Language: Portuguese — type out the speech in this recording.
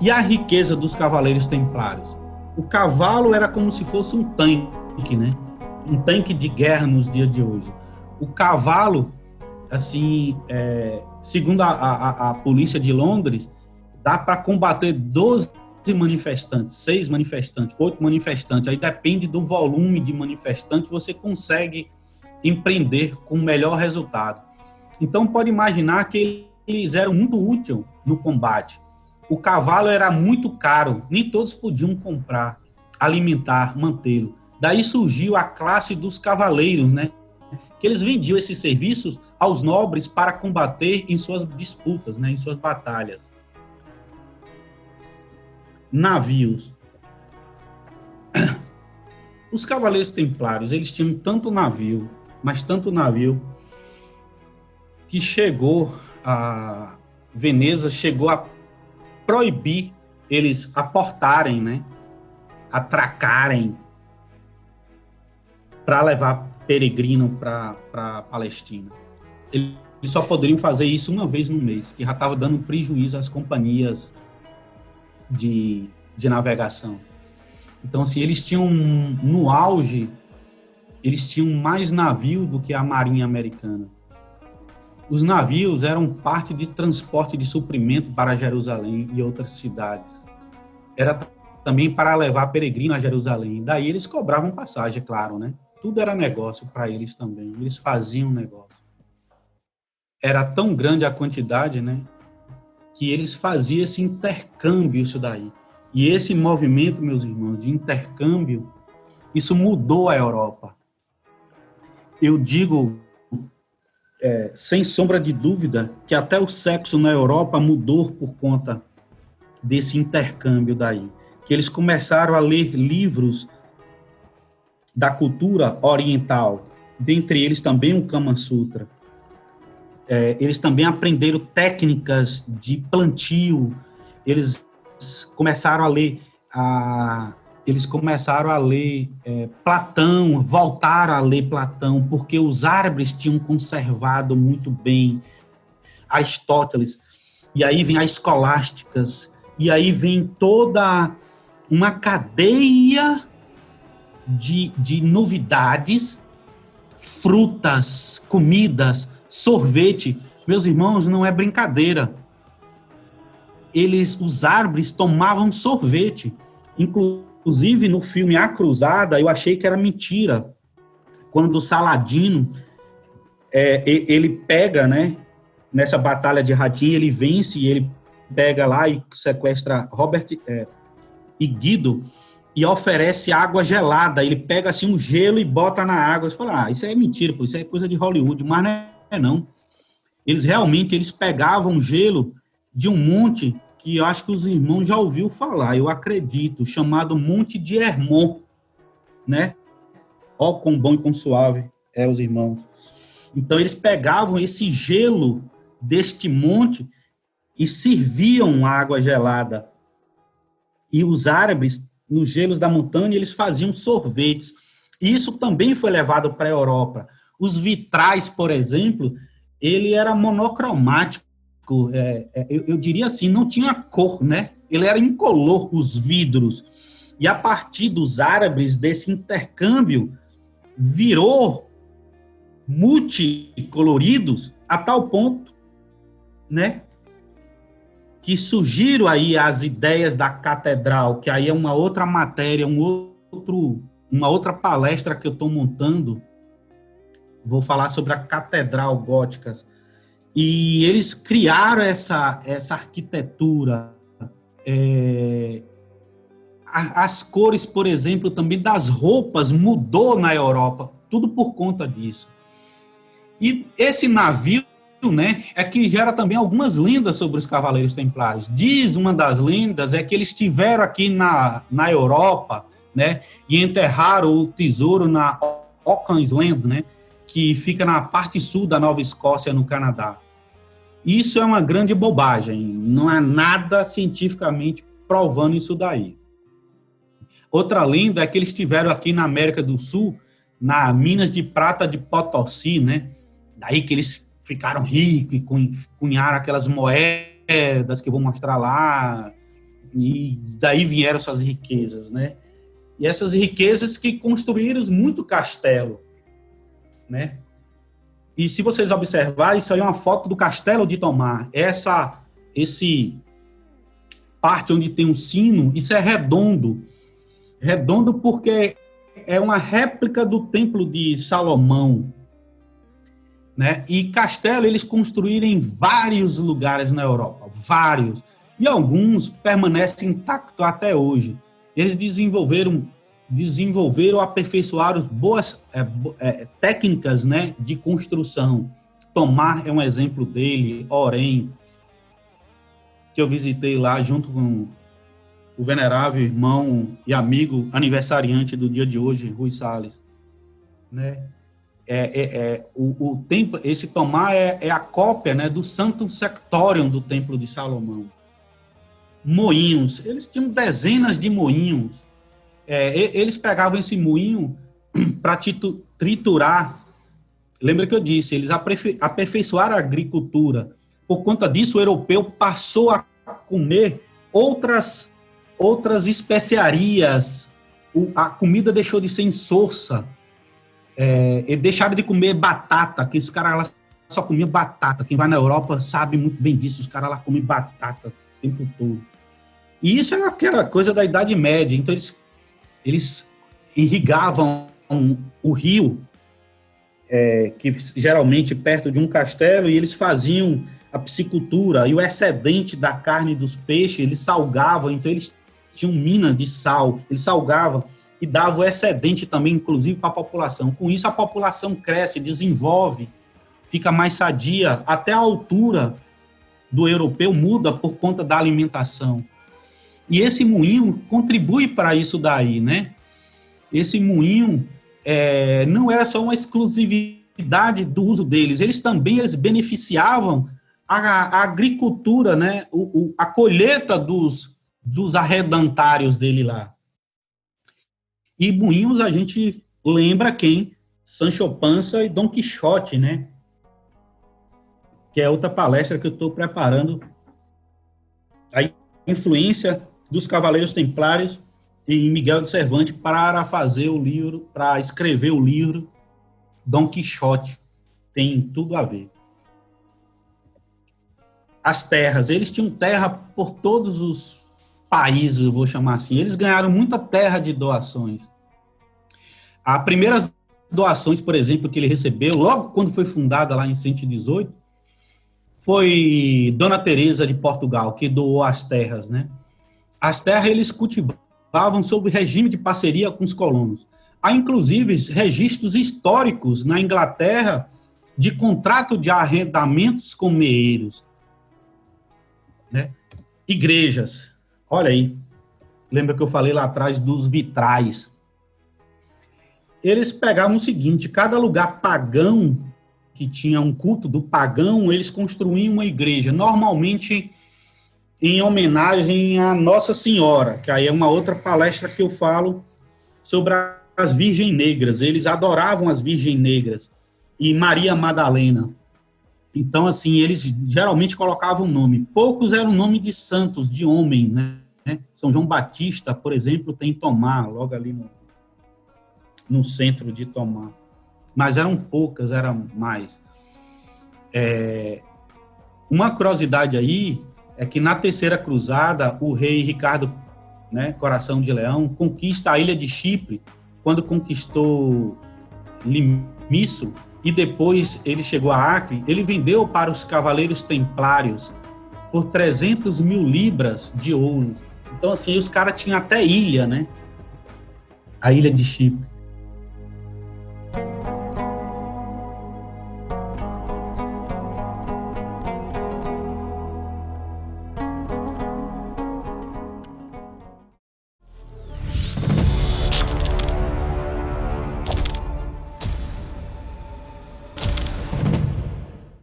E a riqueza dos cavaleiros templários? O cavalo era como se fosse um tanque, né? Um tanque de guerra nos dias de hoje. O cavalo, assim, segundo a polícia de Londres, dá para combater 12 manifestantes, 6 manifestantes, 8 manifestantes. Aí depende do volume de manifestantes, você consegue empreender com o melhor resultado. Então, pode imaginar que eles eram muito úteis no combate. O cavalo era muito caro, nem todos podiam comprar, alimentar, mantê-lo. Daí surgiu a classe dos cavaleiros, né? Que eles vendiam esses serviços aos nobres para combater em suas disputas, né? Em suas batalhas. Navios. Os cavaleiros templários, eles tinham tanto navio, mas tanto navio, que chegou a Veneza, chegou a proibir eles aportarem, né? Atracarem para levar peregrino para a Palestina. Eles só poderiam fazer isso uma vez no mês, que já estava dando prejuízo às companhias de navegação. Então, assim, eles tinham, no auge, eles tinham mais navio do que a Marinha Americana. Os navios eram parte de transporte de suprimento para Jerusalém e outras cidades. Era também para levar peregrino a Jerusalém. Daí eles cobravam passagem, claro, né? Tudo era negócio para eles também. Eles faziam negócio. Era tão grande a quantidade, né? Que eles faziam esse intercâmbio, isso daí. E esse movimento, meus irmãos, de intercâmbio, isso mudou a Europa. Eu digo, sem sombra de dúvida, que até o sexo na Europa mudou por conta desse intercâmbio daí. Que eles começaram a ler livros da cultura oriental, dentre eles também o Kama Sutra. Eles também aprenderam técnicas de plantio, eles começaram a ler Platão, voltaram a ler Platão, porque os árabes tinham conservado muito bem Aristóteles, e aí vem as escolásticas, e aí vem toda uma cadeia de novidades, frutas, comidas, sorvete. Meus irmãos, não é brincadeira. Os árabes tomavam sorvete. Inclusive, no filme A Cruzada, eu achei que era mentira. Quando o Saladino, ele pega, né, nessa batalha de Hadin, ele vence e ele pega lá e sequestra Robert e Guido e oferece água gelada. Ele pega assim um gelo e bota na água. Você fala, isso é mentira, pô, isso é coisa de Hollywood, mas não. Eles pegavam gelo de um monte que eu acho que os irmãos já ouviram falar, eu acredito, chamado Monte de Hermon, né? Ó, quão bom e quão suave os irmãos. Então, eles pegavam esse gelo deste monte e serviam água gelada. E os árabes, nos gelos da montanha, eles faziam sorvetes. E isso também foi levado para a Europa. Os vitrais, por exemplo, ele era monocromático, eu diria assim, não tinha cor, né? Ele era incolor, os vidros. E a partir dos árabes, desse intercâmbio, virou multicoloridos a tal ponto, né? Que surgiram aí as ideias da catedral, que aí é uma outra matéria, uma outra palestra que eu estou montando. Vou falar sobre a catedral gótica. E eles criaram essa arquitetura. As cores, por exemplo, também das roupas mudou na Europa, tudo por conta disso. E esse navio, né, é que gera também algumas lendas sobre os Cavaleiros Templários. Diz uma das lendas que eles estiveram aqui na Europa, né, e enterraram o tesouro na Oakland's Land, né, que fica na parte sul da Nova Escócia, no Canadá. Isso é uma grande bobagem, não há nada cientificamente provando isso daí. Outra lenda é que eles estiveram aqui na América do Sul, na Minas de Prata de Potosí, né? Daí que eles ficaram ricos e cunharam aquelas moedas que eu vou mostrar lá. E daí vieram essas riquezas, né? E essas riquezas que construíram muito castelo, né? E se vocês observarem, isso aí é uma foto do Castelo de Tomar. Esse parte onde tem um sino, isso é redondo. Redondo porque é uma réplica do Templo de Salomão, né? E castelo eles construíram em vários lugares na Europa, vários. E alguns permanecem intactos até hoje. Eles desenvolveram, aperfeiçoaram boas técnicas, né, de construção. Tomar é um exemplo dele, Orem, que eu visitei lá junto com o venerável irmão e amigo aniversariante do dia de hoje, Rui Salles, né? O templo, esse Tomar é a cópia, né, do Santo Sectorium do Templo de Salomão. Moinhos, eles tinham dezenas de moinhos. Eles pegavam esse moinho para triturar. Lembra que eu disse, eles aperfeiçoaram a agricultura. Por conta disso, o europeu passou a comer outras especiarias. A comida deixou de ser insossa. Eles deixaram de comer batata, que os caras lá só comiam batata. Quem vai na Europa sabe muito bem disso, os caras lá comem batata o tempo todo. E isso era aquela coisa da Idade Média. Então, eles irrigavam o rio, que geralmente perto de um castelo, e eles faziam a piscicultura, e o excedente da carne dos peixes, eles salgavam, então eles tinham minas de sal, eles salgavam e davam o excedente também, inclusive, para a população. Com isso, a população cresce, desenvolve, fica mais sadia, até a altura do europeu muda por conta da alimentação. E esse moinho contribui para isso daí, né? Esse moinho não era só uma exclusividade do uso deles, eles beneficiavam a agricultura, né? A colheita dos arredantários dele lá. E moinhos a gente lembra quem? Sancho Panza e Dom Quixote, né? Que é outra palestra que eu estou preparando. A influência dos Cavaleiros Templários em Miguel de Cervantes para escrever o livro Dom Quixote. Tem tudo a ver. As terras, eles tinham terra por todos os países, eu vou chamar assim. Eles ganharam muita terra de doações. As primeiras doações, por exemplo, que ele recebeu, logo quando foi fundada lá em 118, foi Dona Teresa de Portugal, que doou as terras, né? As terras eles cultivavam sob regime de parceria com os colonos. Há, inclusive, registros históricos na Inglaterra de contrato de arrendamentos com meeiros, né? Igrejas, olha aí, lembra que eu falei lá atrás dos vitrais? Eles pegavam o seguinte, cada lugar pagão que tinha um culto do pagão, eles construíam uma igreja, normalmente em homenagem à Nossa Senhora, que aí é uma outra palestra que eu falo sobre as Virgens Negras. Eles adoravam as Virgens Negras e Maria Madalena. Então, assim, eles geralmente colocavam nome. Poucos eram nome de santos, de homem, né? São João Batista, por exemplo, tem Tomar, logo ali no centro de Tomar. Mas eram poucas, eram mais. Uma curiosidade aí é que na Terceira Cruzada, o rei Ricardo, né, Coração de Leão, conquista a ilha de Chipre, quando conquistou Limisso, e depois ele chegou a Acre, ele vendeu para os Cavaleiros Templários por 300.000 libras de ouro. Então, assim, os caras tinham até ilha, né? A ilha de Chipre.